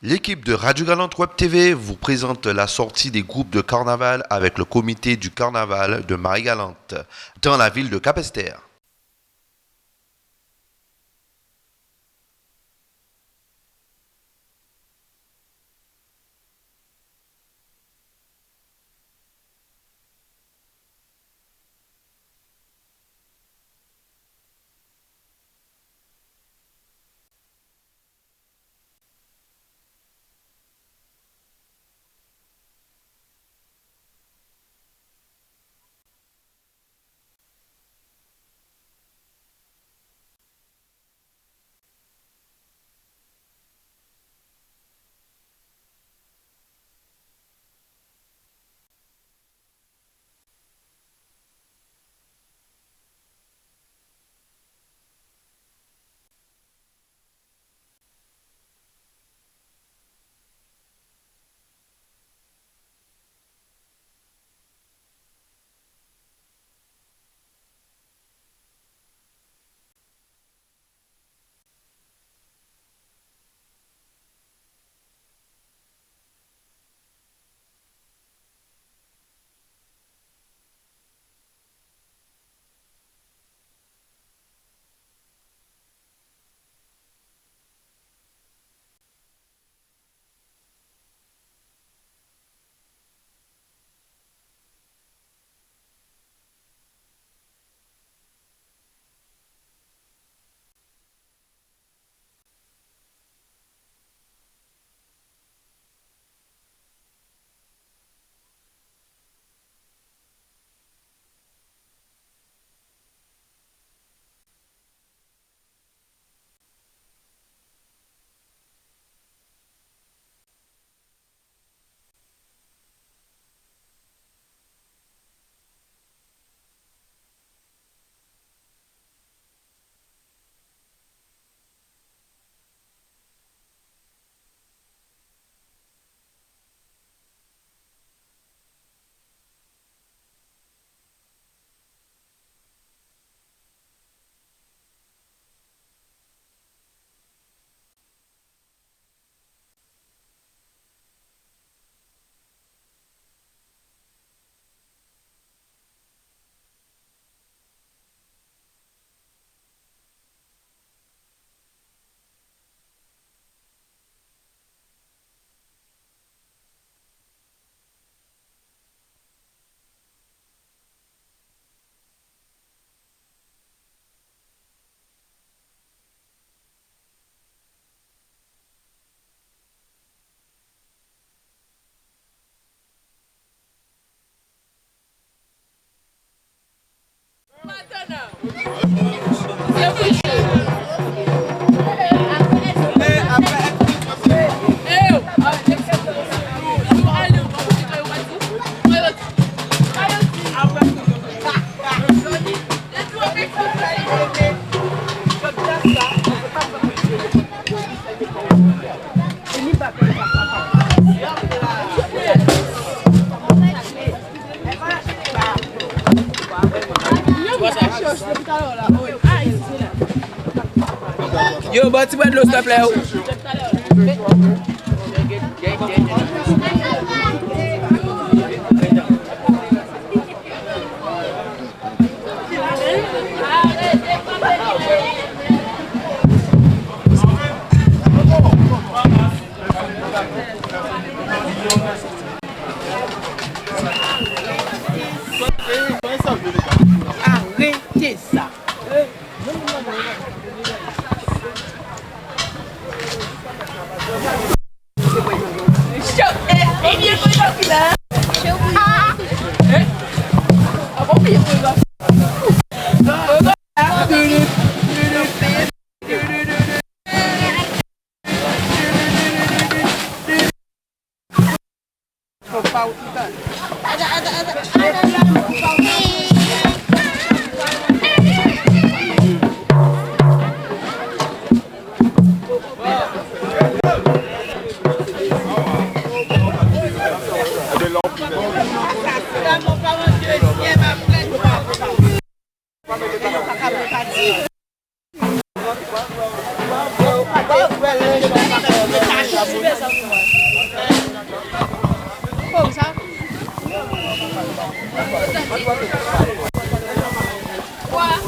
L'équipe de Radio Galante Web TV vous présente la sortie des groupes de carnaval avec le comité du carnaval de Marie-Galante dans la ville de Capesterre. Yo, bati wet lo stop le ou. Arrêtez ça. Como ça? Quoi?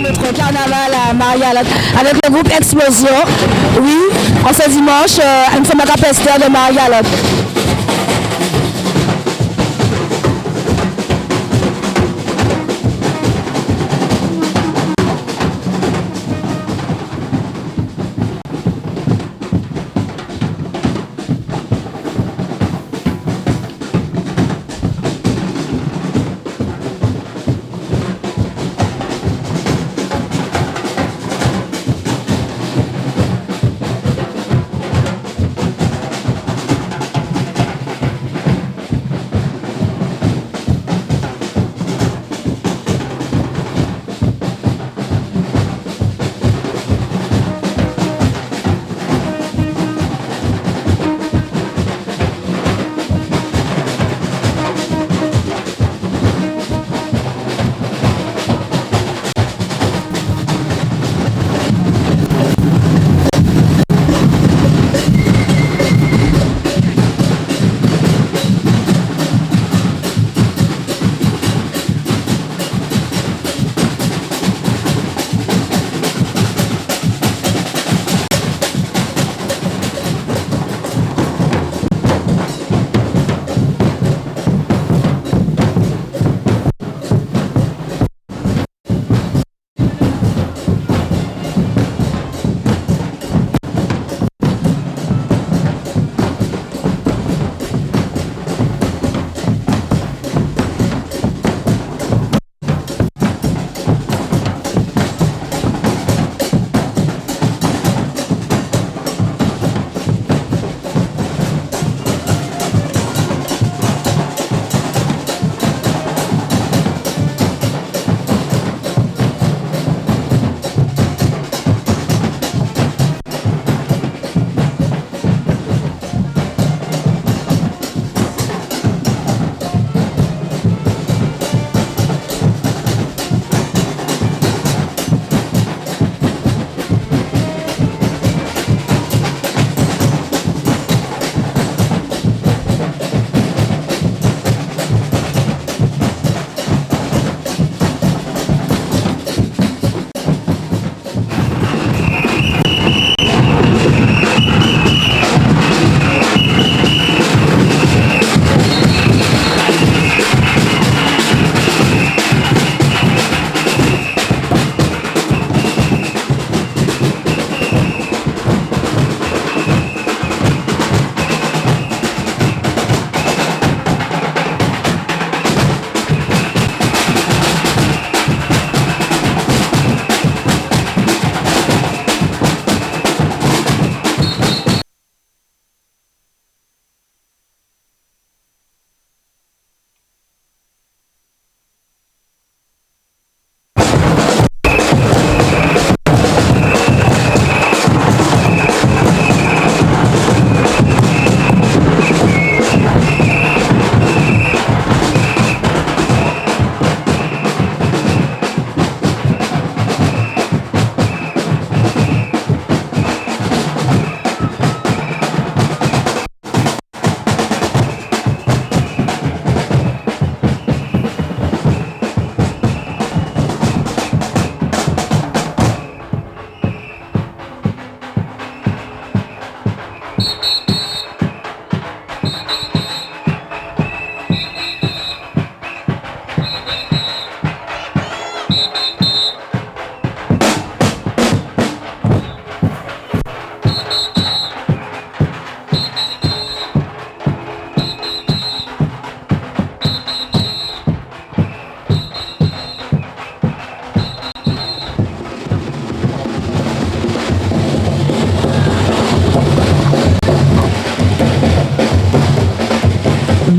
Notre carnaval à Marie-Galante avec le groupe Explosion. Oui, en ce dimanche, nous sommes à Capester de Marie-Galante.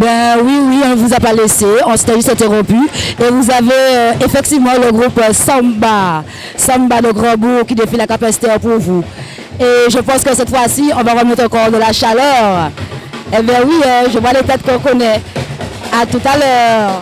Ben oui, oui, on ne vous a pas laissé, on s'était juste interrompu. Et vous avez effectivement le groupe Samba, Samba de Grand-Bourg qui défile la capacité pour vous. Et je pense que cette fois-ci, on va remettre encore de la chaleur. Eh bien oui, je vois les têtes qu'on connaît. À tout à l'heure.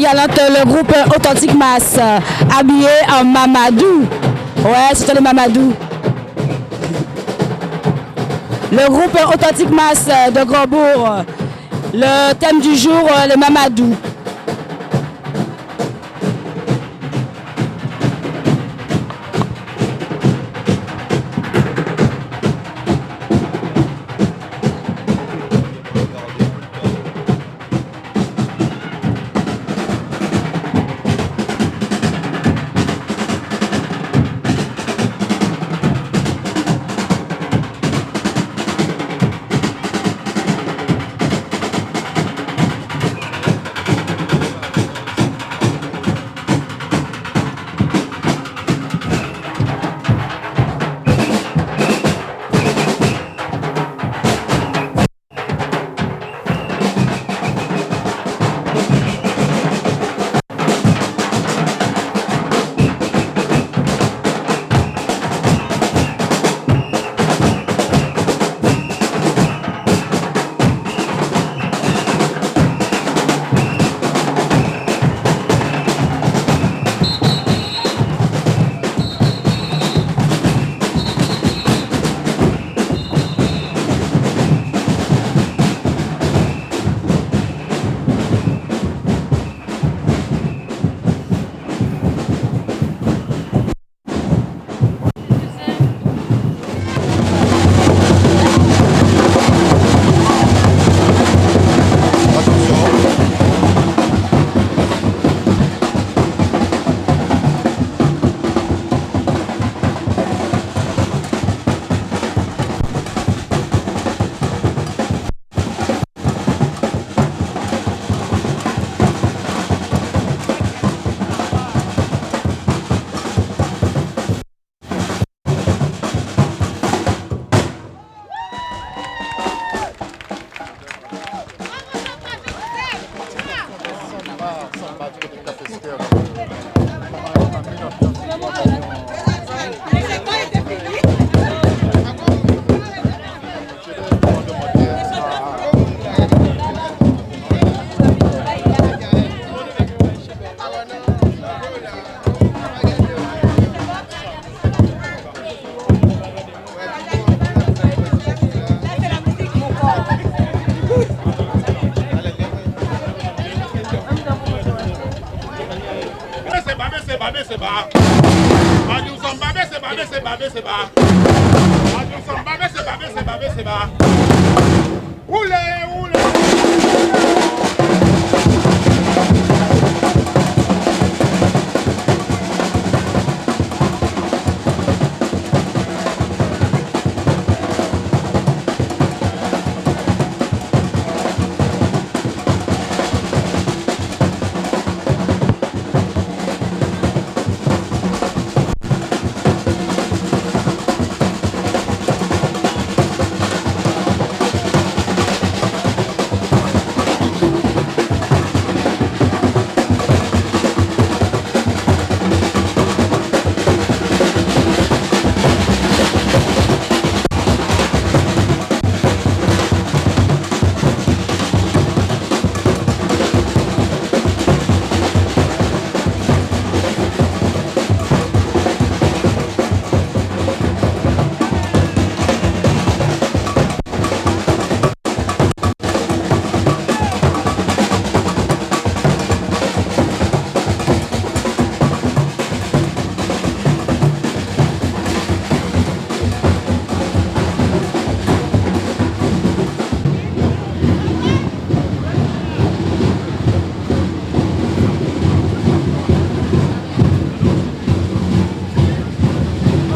Marie-Galante, le groupe Authentique Mass, habillé en Mamadou. Ouais, c'était le Mamadou. Le groupe Authentique Mass de Grandbourg. Le thème du jour, le Mamadou.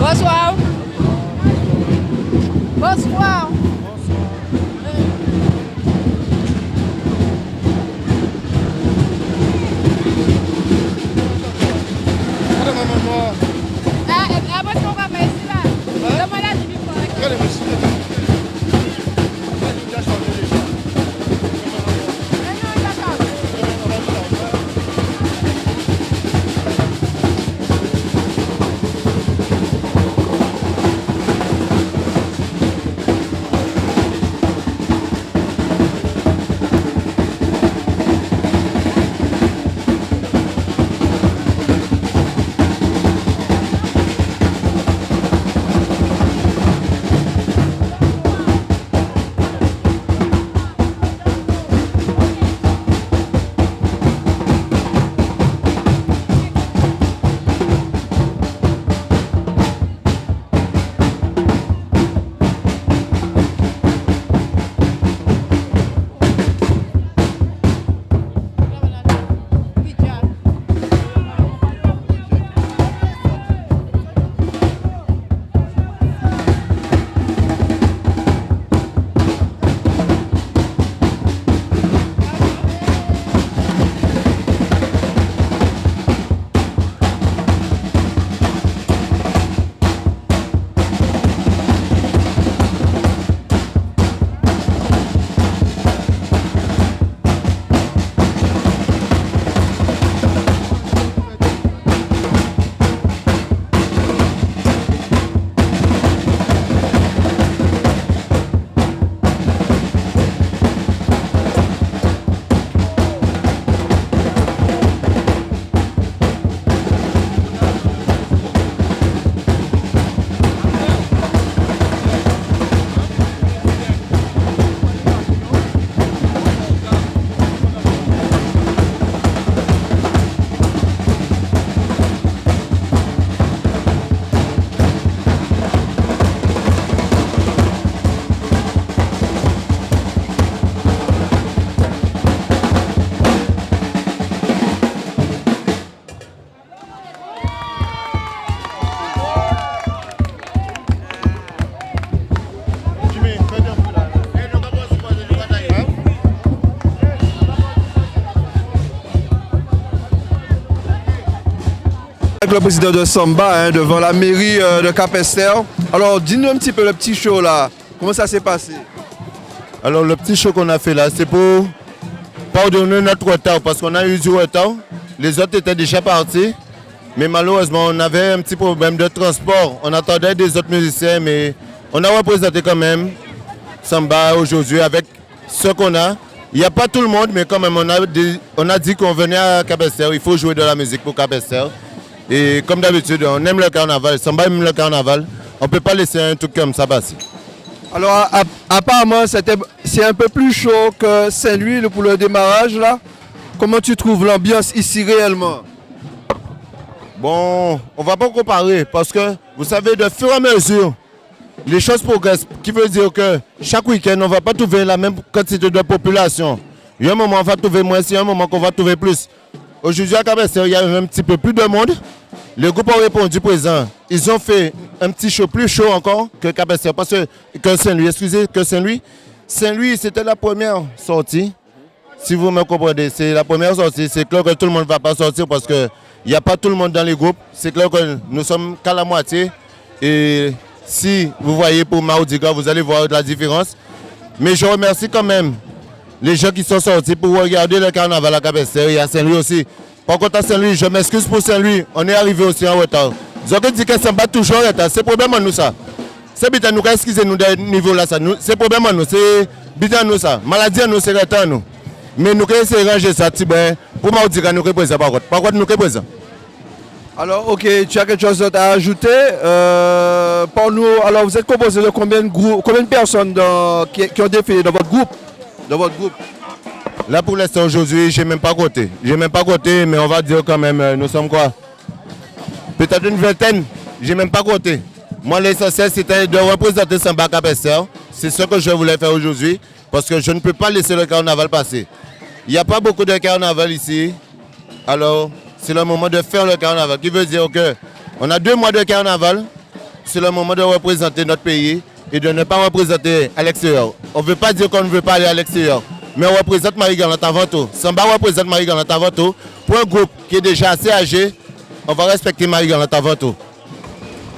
Bonsoir. Bonsoir. Ah, moi, je comprends pas ici, là. Le malade, il vit pas. avec le président de Samba hein, devant la mairie de Cap-Esther. Alors, dis-nous un petit peu le petit show là. Comment ça s'est passé? Alors, le petit show qu'on a fait là, c'est pour pardonner notre retard parce qu'on a eu du retard. Les autres étaient déjà partis. Mais malheureusement, on avait un petit problème de transport. On attendait des autres musiciens, mais on a représenté quand même Samba aujourd'hui avec ce qu'on a. Il n'y a pas tout le monde, mais quand même, on a dit qu'on venait à Cap-Esther. Il faut jouer de la musique pour Cap-Esther. Et comme d'habitude, on aime le carnaval. Samba aime le carnaval. On ne peut pas laisser un truc comme ça passer. Alors, apparemment, c'est un peu plus chaud que Saint-Louis pour le démarrage là. Comment tu trouves l'ambiance ici réellement? Bon, on ne va pas comparer parce que, vous savez, de fur et à mesure, les choses progressent. Qui veut dire que chaque week-end, on ne va pas trouver la même quantité de population. Il y a un moment, on va trouver moins, il y a un moment qu'on va trouver plus. Aujourd'hui, à Cap-Esther, il y a un petit peu plus de monde. Le groupe a répondu présent. Ils ont fait un petit show plus chaud encore que Cap-Esther, parce que Saint-Louis, excusez, que Saint-Louis. Saint-Louis, c'était la première sortie. Si vous me comprenez, c'est la première sortie. C'est clair que tout le monde ne va pas sortir parce qu'il n'y a pas tout le monde dans les groupes. C'est clair que nous sommes qu'à la moitié. Et si vous voyez pour Mardi Gras, vous allez voir la différence. Mais je remercie quand même les gens qui sont sortis pour regarder le carnaval à Cap-Esther et à Saint-Louis aussi. Par contre, à Saint-Louis, je m'excuse pour Saint-Louis. On est arrivé aussi en retard. Ils ont dit que ça va toujours en retard. C'est problème à nous ça. C'est bien nous, excusez-nous de niveau là. C'est problème à nous. C'est bien nous ça. Maladie à nous, c'est retard à nous. Mais nous essayons de ranger ça, pour Mardi Gras, nous représentons par contre. Par contre, nous représentons. Alors, ok, tu as quelque chose d'autre à ajouter pour nous? Alors, vous êtes composé de combien de personnes qui ont défilé dans votre groupe? Là, pour l'instant, aujourd'hui, je n'ai même pas compté. Mais on va dire quand même, nous sommes quoi? Peut-être une vingtaine. Je n'ai même pas compté. Moi, l'essentiel, c'était de représenter Samba Cap-Esther. C'est ce que je voulais faire aujourd'hui, parce que je ne peux pas laisser le carnaval passer. Il n'y a pas beaucoup de carnaval ici. Alors, c'est le moment de faire le carnaval. Qui veut dire qu'on a 2 mois de carnaval. C'est le moment de représenter notre pays et de ne pas représenter à l'extérieur. On ne veut pas dire qu'on ne veut pas aller à l'extérieur. Mais on représente Marie-Galante avant tout. Samba représente Marie-Galante avant tout. Pour un groupe qui est déjà assez âgé, on va respecter Marie-Galante avant tout.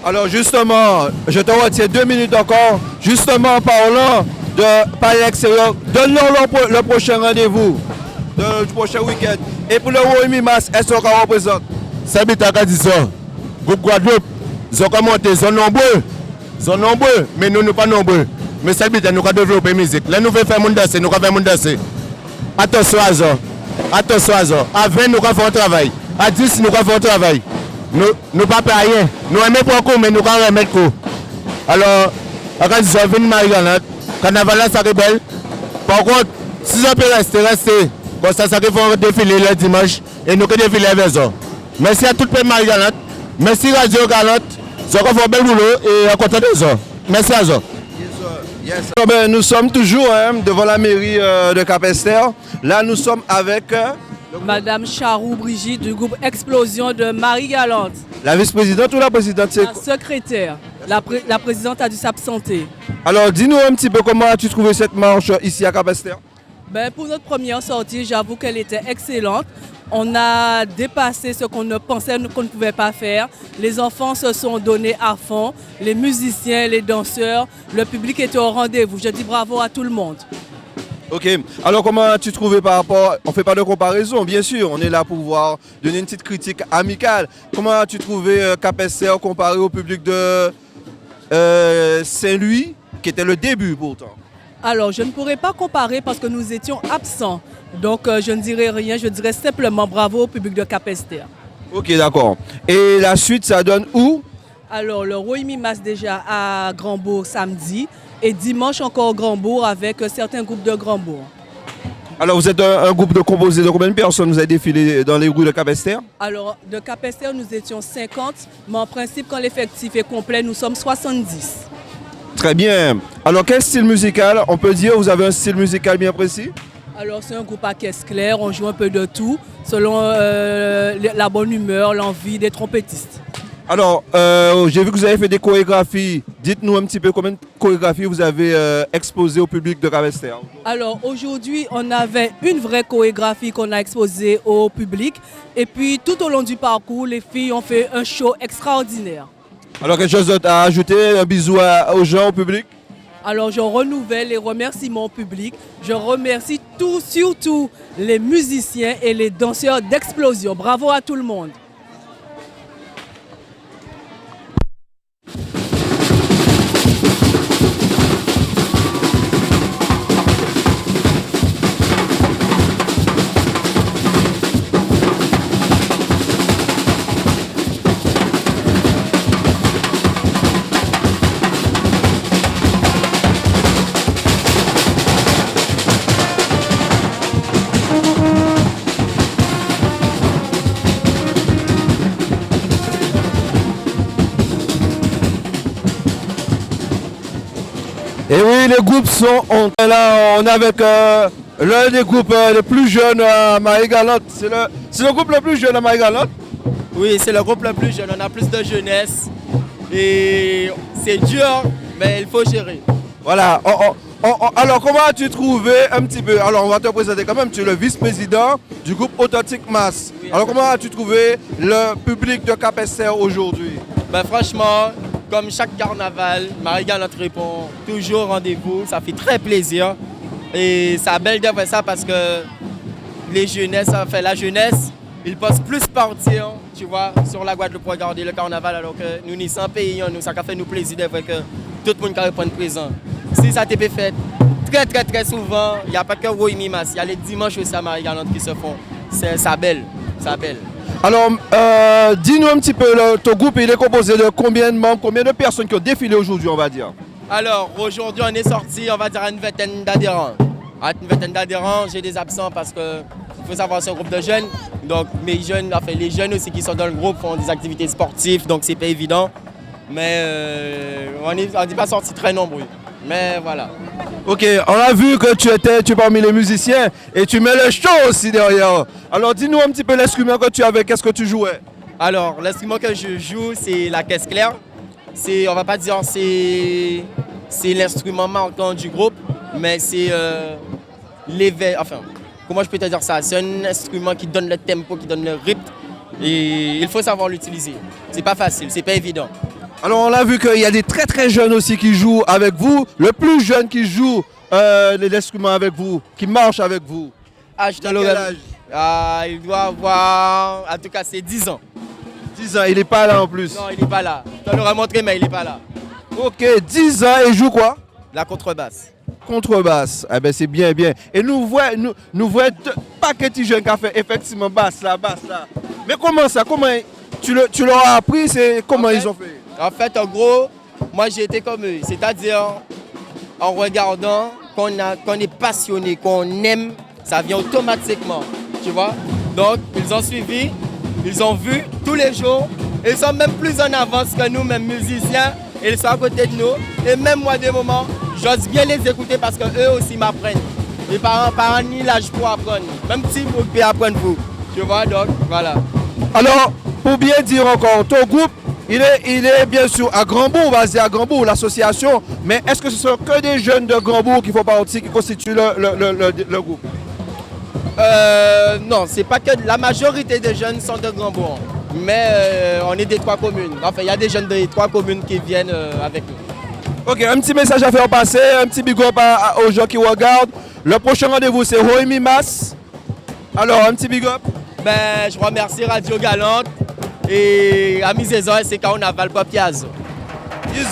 Alors justement, je te retiens 2 minutes encore. Justement, en parlant de parler à l'extérieur, donne-nous le prochain rendez-vous, le prochain week-end. Et pour le Roimi Mas, est-ce qu'on représente? C'est Bitaka dit ça. Groupe Guadeloupe, ils ont monté, ils sont nombreux. Ils sont nombreux, mais nous ne sommes pas nombreux. Mais c'est Bitaka, nous avons développé la musique. Là, nous faisons faire mon danser, nous avons fait mon danser. Attention à ça. Attention à ça. À 20, nous avons fait un travail. À 10, nous avons fait un travail. Nous ne pas faire rien. Nous aimons pas coup, mais nous avons remettre coup. Alors, quand ils sont venus Marie-Galante, carnaval là, ça rebelle. Par contre, si on peut rester. Comme ça va défiler le dimanche et nous allons défiler avec ça. Merci à toute le Marie-Galante. Merci Radio Galante. Ils ont fait un bel boulot et on content de ça. Merci à ça. Yes. Nous sommes toujours devant la mairie de Cap-Esther. Là, nous sommes avec Madame Charou Brigitte du groupe Explosion de Marie-Galante. la vice-présidente ou la présidente? La secrétaire. La présidente a dû s'absenter. Alors, dis-nous un petit peu comment as-tu trouvé cette marche ici à Cap-Esther? Pour notre première sortie, j'avoue qu'elle était excellente. On a dépassé ce qu'on ne pensait qu'on ne pouvait pas faire. Les enfants se sont donnés à fond, les musiciens, les danseurs, le public était au rendez-vous. Je dis bravo à tout le monde. Ok, alors comment as-tu trouvé par rapport, on ne fait pas de comparaison bien sûr, on est là pour pouvoir donner une petite critique amicale. Comment as-tu trouvé Cap-Esther comparé au public de Saint-Louis, qui était le début pourtant? Alors, je ne pourrais pas comparer parce que nous étions absents. Donc, je ne dirais rien, je dirais simplement bravo au public de Cap-Esther. Ok, d'accord. Et la suite, ça donne où? Alors, le Roimi Mas déjà à Grandbourg samedi et dimanche encore au Grandbourg avec certains groupes de Grandbourg. Alors, vous êtes un groupe de composé de combien de personnes vous avez défilé dans les rues de Cap-Esther? Alors, de Cap-Esther, nous étions 50, mais en principe, quand l'effectif est complet, nous sommes 70. Très bien. Alors, quel style musical? On peut dire, vous avez un style musical bien précis? Alors, c'est un groupe à caisse claire, on joue un peu de tout, selon la bonne humeur, l'envie des trompettistes. Alors, j'ai vu que vous avez fait des chorégraphies. Dites-nous un petit peu combien de chorégraphies vous avez exposées au public de Capesterre. Alors aujourd'hui, on avait une vraie chorégraphie qu'on a exposée au public. Et puis tout au long du parcours, les filles ont fait un show extraordinaire. Alors, quelque chose d'autre à ajouter? Un bisou aux gens, au public? Alors je renouvelle les remerciements au public. Je remercie surtout les musiciens et les danseurs d'Explosion. Bravo à tout le monde. Et oui, les groupes sont là. On est avec l'un des groupes les plus jeunes à Marie-Galante. C'est le groupe le plus jeune à Marie-Galante? Oui, c'est le groupe le plus jeune. On a plus de jeunesse. Et c'est dur, mais il faut gérer. Voilà. Alors, comment as-tu trouvé un petit peu? Alors, on va te présenter quand même. Tu es le vice-président du groupe Authentic Mass. Oui, alors, comment as-tu trouvé le public de Capesterre aujourd'hui? Ben, franchement, comme chaque carnaval, Marie-Galante répond toujours au rendez-vous. Ça fait très plaisir. Et ça a belle de faire ça parce que la jeunesse, ils pensent plus partir, tu vois, sur la Guadeloupe pour regarder le carnaval, alors que nous n'y sommes payés, ça a fait nous plaisir de voir que tout le monde peut répondre présent. Si ça t'est fait très souvent, il n'y a pas que Roy Mimas, il y a les dimanches aussi à Marie-Galante qui se font. C'est belle. Alors, dis-nous un petit peu, ton groupe il est composé de combien de membres, combien de personnes qui ont défilé aujourd'hui, on va dire? Alors, aujourd'hui, on est sorti, on va dire, à une vingtaine d'adhérents. À une vingtaine d'adhérents, j'ai des absents parce que il faut savoir, c'est un groupe de jeunes. Donc, les jeunes aussi qui sont dans le groupe font des activités sportives, donc c'est pas évident. Mais on n'est pas sortis très nombreux. Mais voilà. Ok, on a vu que tu es parmi les musiciens et tu mets le show aussi derrière. Alors dis-nous un petit peu l'instrument que tu avais, qu'est-ce que tu jouais? Alors l'instrument que je joue, c'est la caisse claire. On va pas dire c'est l'instrument marquant du groupe, mais c'est comment je peux te dire ça? C'est un instrument qui donne le tempo, qui donne le rythme et il faut savoir l'utiliser. C'est pas facile, c'est pas évident. Alors on a vu qu'il y a des très jeunes aussi qui jouent avec vous. Le plus jeune qui joue l'instrument avec vous, qui marche avec vous. Quel âge? Il doit avoir, en tout cas c'est 10 ans. 10 ans, il n'est pas là en plus. Non, il n'est pas là. Je te l'aurais montré, mais il n'est pas là. Ok, 10 ans et il joue quoi? La contrebasse. Contrebasse, eh ben c'est bien. Et nous voyons pas que petit jeune qui a fait effectivement basse là. Mais comment ça? Comment tu leur as appris? Comment ils ont fait? En fait, en gros, moi j'ai été comme eux. C'est-à-dire, en regardant, qu'on est passionné, qu'on aime, ça vient automatiquement. Tu vois? Donc, ils ont suivi, ils ont vu tous les jours. Ils sont même plus en avance que nous, même musiciens. Ils sont à côté de nous. Et même moi, des moments, j'ose bien les écouter parce qu'eux aussi m'apprennent. Les parents ni l'âge pour apprendre. Même si vous pouvez apprendre vous. Tu vois? Donc, voilà. Alors, pour bien dire encore, ton groupe, il est bien sûr à Grandbourg, basé à Grandbourg, l'association. Mais est-ce que ce sont que des jeunes de Grandbourg qui font partie, qui constituent le groupe? Non, c'est pas que la majorité des jeunes sont de Grandbourg. Mais on est des 3 communes. Enfin, il y a des jeunes des 3 communes qui viennent avec nous. Ok, un petit message à faire passer, un petit big up aux gens qui regardent. Le prochain rendez-vous, c'est Roy Mimas. Alors, un petit big up. Je remercie Radio Galante et Amis Saison et c'est Carnaval Papiaz. Yes.